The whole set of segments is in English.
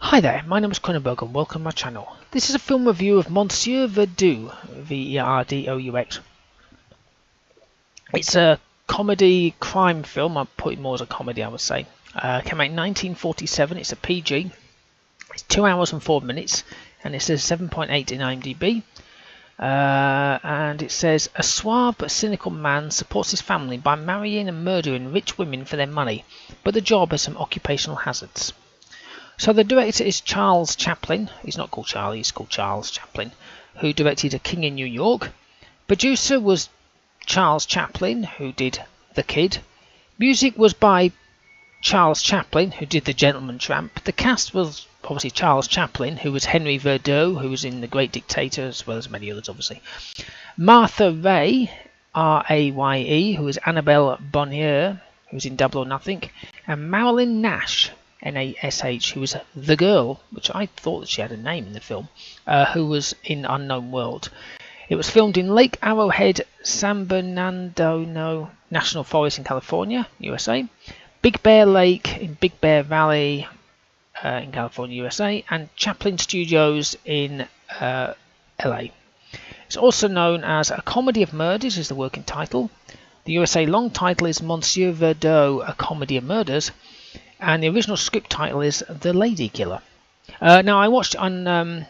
Hi there, my name is Kronenberg and welcome to my channel. This is a film review of Monsieur Verdoux, V-E-R-D-O-U-X. It's a comedy crime film. I'll put it more as a comedy, I would say. Came out in 1947. It's a PG. It's 2 hours and 4 minutes, and it says 7.8 in IMDb. And it says, a suave but cynical man supports his family by marrying and murdering rich women for their money, but the job has some occupational hazards. So the director is Charles Chaplin. He's not called Charlie, he's called Charles Chaplin, who directed A King in New York. Producer was Charles Chaplin, who did The Kid. Music was by Charles Chaplin, who did The Gentleman Tramp. The cast was obviously Charles Chaplin, who was Henry Verdoux, who was in The Great Dictator, as well as many others, obviously. Martha Raye, R-A-Y-E, who was Annabelle Bonnier, who was in Double or Nothing. And Marilyn Nash, N-A-S-H, who was the girl, which I thought that she had a name in the film, who was in Unknown World. It was filmed in Lake Arrowhead, San Bernardino National Forest in California, USA, Big Bear Lake in Big Bear Valley in California, USA, and Chaplin Studios in LA. It's also known as A Comedy of Murders, is the working title. The USA long title is Monsieur Verdoux, A Comedy of Murders. And the original script title is The Lady Killer. Now, I watched it on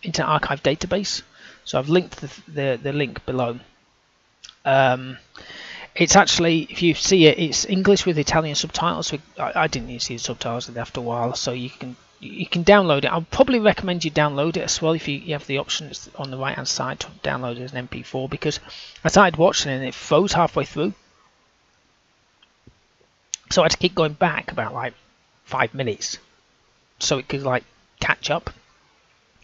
Internet Archive Database, so I've linked the link below. It's actually, if you see it, it's English with Italian subtitles. So I didn't need to see the subtitles after a while, so you can download it. I'll probably recommend you download it as well if you have the option. It's on the right hand side to download it as an MP4, because I started watching it and it froze halfway through. So I had to keep going back about like 5 minutes so it could like catch up.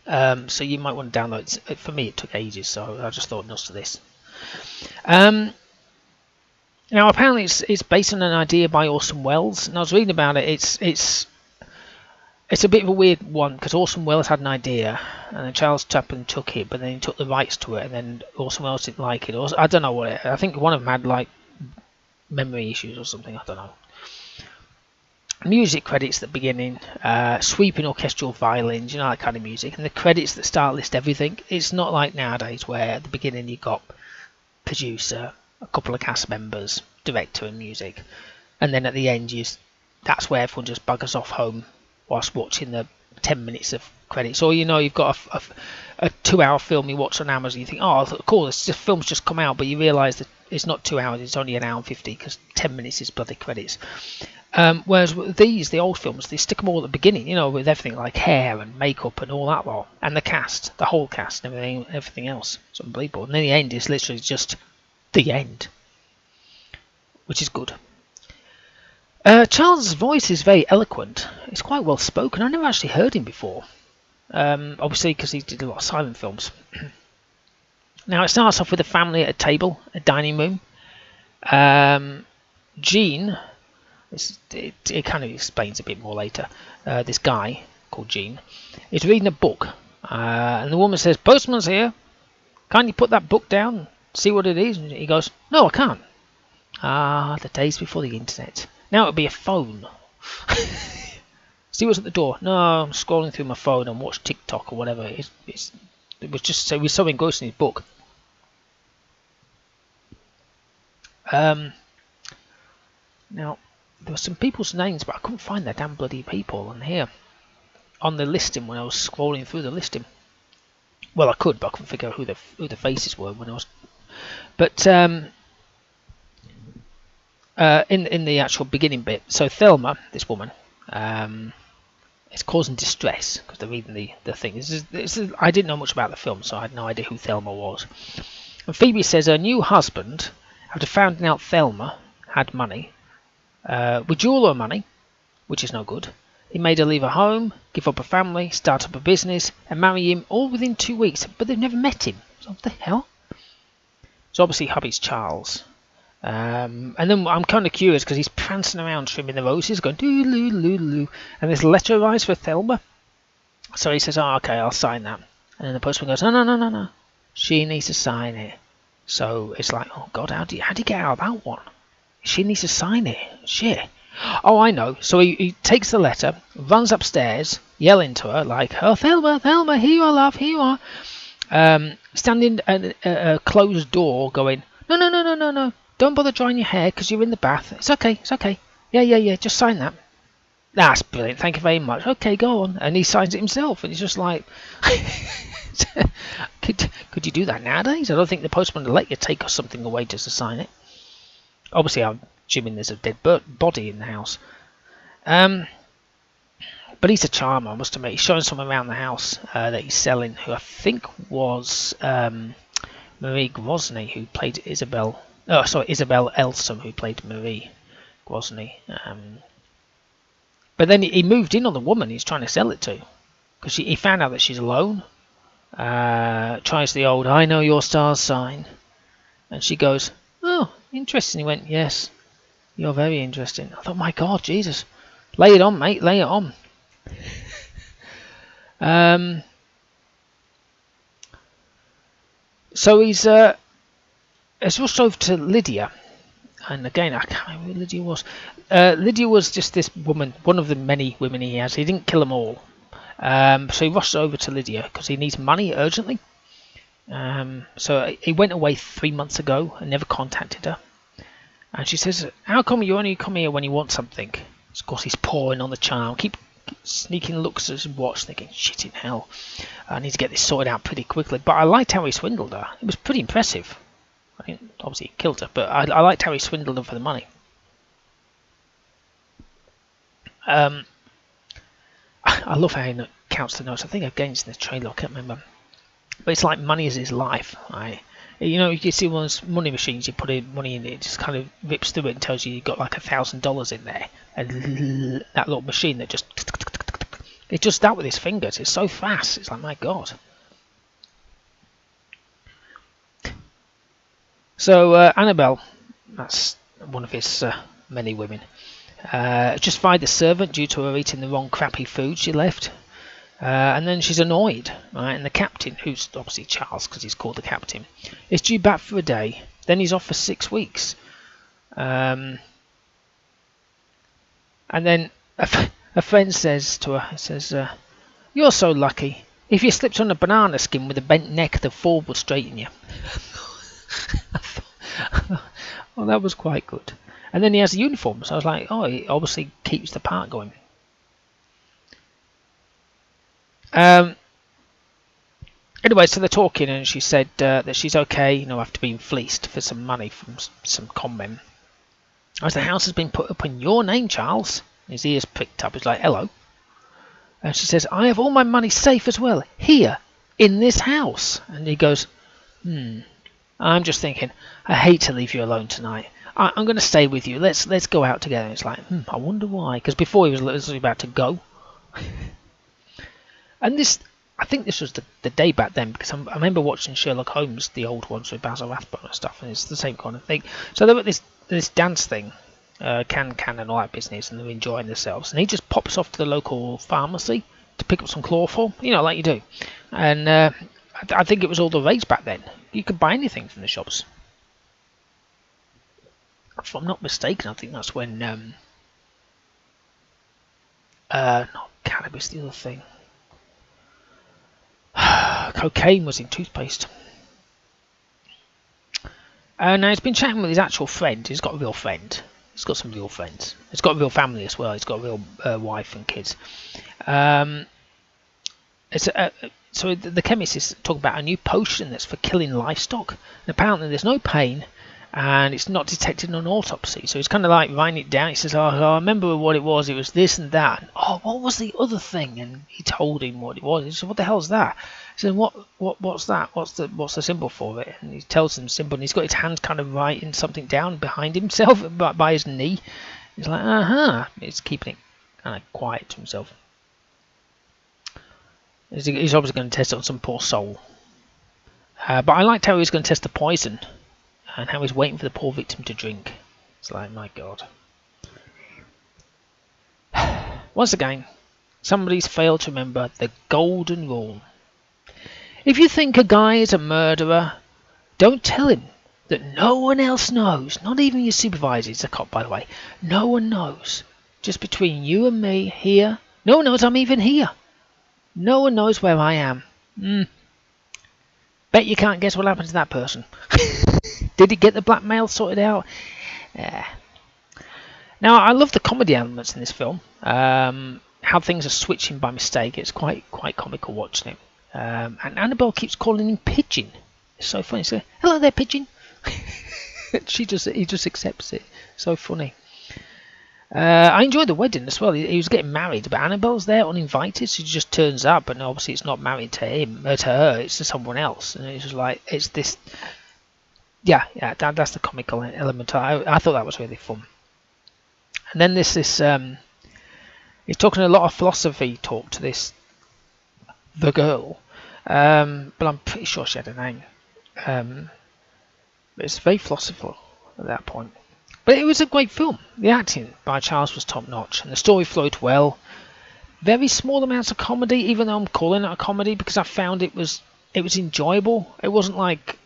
So you might want to download it. For me it took ages, so I just thought nuts to this. Now apparently it's based on an idea by Orson Welles, and I was reading about it. It's a bit of a weird one, because Orson Welles had an idea and then Charles Chaplin took it, but then he took the rights to it, and then Orson Welles didn't like it. Or I don't know what I think one of them had like memory issues or something, I don't know. Music credits at the beginning, sweeping orchestral violins, you know, that kind of music, and the credits that start list everything. It's not like nowadays where at the beginning you got producer, a couple of cast members, director and music, and then at the end that's where everyone just buggers off home whilst watching the 10 minutes of credits. Or, you know, you've got a 2 hour film you watch on Amazon, you think, oh cool, this film's just come out, but you realise that it's not 2 hours, it's only 1 hour and 50, because 10 minutes is bloody credits. Whereas with the old films, they stick them all at the beginning, you know, with everything like hair and makeup and all that lot, and the cast, the whole cast, and everything else. It's unbelievable. And then the end is literally just the end, which is good. Charles' voice is very eloquent. It's quite well spoken. I never actually heard him before. Obviously, because he did a lot of silent films. Now, it starts off with a family at a table, a dining room. Gene. It kind of explains a bit more later. This guy called Gene is reading a book, and the woman says, "Postman's here. Can't you put that book down and see what it is?" And he goes, "No, I can't." Ah, the days before the internet. Now it'll be a phone. See what's at the door. No, I'm scrolling through my phone and watch TikTok or whatever. It was just so engrossed in his book. Now. There were some people's names, but I couldn't find their damn bloody people on here. On the listing when I was scrolling through the listing. Well, I could, but I couldn't figure out who the faces were when I was. But in the actual beginning bit, so Thelma, this woman, is causing distress because they're reading the thing. I didn't know much about the film, so I had no idea who Thelma was. And Phoebe says her new husband, after finding out Thelma had money, withdrew her money, which is no good. He made her leave her home, give up her family, start up a business, and marry him all within 2 weeks, but they've never met him. So what the hell? So obviously hubby's Charles. And then I'm kind of curious because he's prancing around trimming the roses, going doo-loo-loo-loo, and this letter arrives for Thelma. So he says, "Oh, okay, I'll sign that." And then the postman goes, "No. She needs to sign it." So it's like, oh God, how do you get out of that one? She needs to sign it. Shit. Oh, I know. So he takes the letter, runs upstairs, yelling to her like, "Oh, Thelma, Thelma, here you are, love, here you are." Standing at a closed door, going, "No, no, no, no, no, no. Don't bother drying your hair because you're in the bath. It's okay, it's okay. Yeah, yeah, yeah. Just sign that." That's brilliant. Thank you very much. Okay, go on. And he signs it himself, and he's just like, could you do that nowadays? I don't think the postman will let you take something away just to sign it. Obviously, I'm assuming there's a dead body in the house. But he's a charmer, I must admit. He's showing someone around the house that he's selling, who I think was Marie Grosny, who played Isabel. Oh, sorry, Isabel Elsom, who played Marie Grosny. But then he moved in on the woman he's trying to sell it to, because he found out that she's alone. Tries the old "I know your star" sign, and she goes, "Oh, interesting." He went, "Yes, you're very interesting." I thought, my God, Jesus, lay it on, mate, lay it on. So he's rushed over to Lydia, and again, I can't remember who Lydia was. Lydia was just this woman, one of the many women he has. He didn't kill them all. So he rushed over to Lydia because he needs money urgently. So he went away 3 months ago and never contacted her. And she says, "How come you only come here when you want something?" Of course, he's pouring on the charm. Keep sneaking looks at his watch, thinking, "Shit in hell, I need to get this sorted out pretty quickly." But I liked how he swindled her. It was pretty impressive. I mean, obviously he killed her, but I liked how he swindled her for the money. I love how he counts the notes. I think against the trailer, I can't remember. But it's like money is his life, right? You know, you see one of those money machines, you put in money in it, it just kind of rips through it and tells you you've got like $1,000 in there. And that little machine that just... It does that with his fingers. It's so fast. It's like, my God. So, Annabelle, that's one of his many women, just fired the servant due to her eating the wrong crappy food she left. And then she's annoyed, right? And the captain, who's obviously Charles because he's called the captain, is due back for a day. Then he's off for 6 weeks. And then a friend says to her, "You're so lucky. If you slipped on a banana skin with a bent neck, the fall would straighten you." Well, that was quite good. And then he has a uniform, so I was like, oh, he obviously keeps the part going. Anyway, so they're talking, and she said that she's okay, you know, after being fleeced for some money from some conmen. As the house has been put up in your name, Charles. His ears pricked up. He's like, "Hello." And she says, "I have all my money safe as well, here, in this house." And he goes, "I'm just thinking, I hate to leave you alone tonight. I'm going to stay with you. Let's go out together." And it's like, I wonder why. Because before he was literally about to go. And I think this was the day back then, because I remember watching Sherlock Holmes, the old ones with Basil Rathbone and stuff, and it's the same kind of thing. So they were at this dance thing, can and all that business, and they're enjoying themselves. And he just pops off to the local pharmacy to pick up some chloroform, you know, like you do. And I think it was all the rage back then. You could buy anything from the shops. If I'm not mistaken, I think that's when not cannabis, the other thing. Cocaine was in toothpaste. Now he's been chatting with his actual friend. He's got a real friend. He's got some real friends. He's got a real family as well. He's got a real wife and kids. So the chemist is talking about a new potion that's for killing livestock. And apparently there's no pain, and it's not detected on autopsy. So he's kind of like writing it down. He says, "Oh, I remember what it was. It was this and that. And, oh, what was the other thing?" And he told him what it was. He said, "What the hell's that?" He said, "What's that? What's the symbol for it?" And he tells him the symbol, and he's got his hand kind of writing something down behind himself by his knee. He's like, He's keeping it kind of quiet to himself. He's obviously going to test it on some poor soul. But I liked how he was going to test the poison, and how he's waiting for the poor victim to drink. It's like, my God. Once again, somebody's failed to remember the golden rule. If you think a guy is a murderer, don't tell him that no one else knows, not even your supervisor. He's a cop, by the way. No one knows. just between you and me here. No one knows I'm even here. No one knows where I am. Bet you can't guess what happened to that person. Did he get the blackmail sorted out? Yeah. Now, I love the comedy elements in this film. How things are switching by mistake. It's quite comical watching it. And Annabelle keeps calling him Pigeon. It's so funny. So, hello there, Pigeon. He just accepts it. So funny. I enjoyed the wedding as well. He was getting married, but Annabelle's there uninvited. So she just turns up, and obviously it's not married to him, to her. It's to someone else, and it's just like it's this. Yeah, that's the comical element. I thought that was really fun. And then he's talking a lot of philosophy talk to the girl, but I'm pretty sure she had a name. It's very philosophical at that point. But it was a great film. The acting by Charles was top notch, and the story flowed well. Very small amounts of comedy, even though I'm calling it a comedy, because I found it was enjoyable. It wasn't like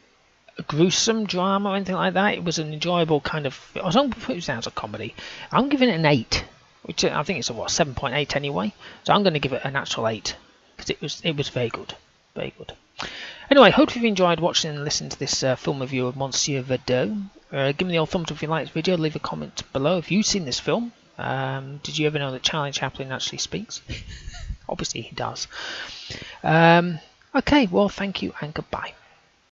a gruesome drama or anything like that. It was an enjoyable kind of. I was going to put it down as a comedy. I'm giving it an 8, which I think it's a 7.8 anyway. So I'm going to give it a natural 8 because it was very good, very good. Anyway, hope you've enjoyed watching and listening to this film review of Monsieur Verdoux. Give me the old thumbs up if you like this video. Leave a comment below if you've seen this film. Did you ever know that Charlie Chaplin actually speaks? Obviously he does. Okay, well, thank you and goodbye.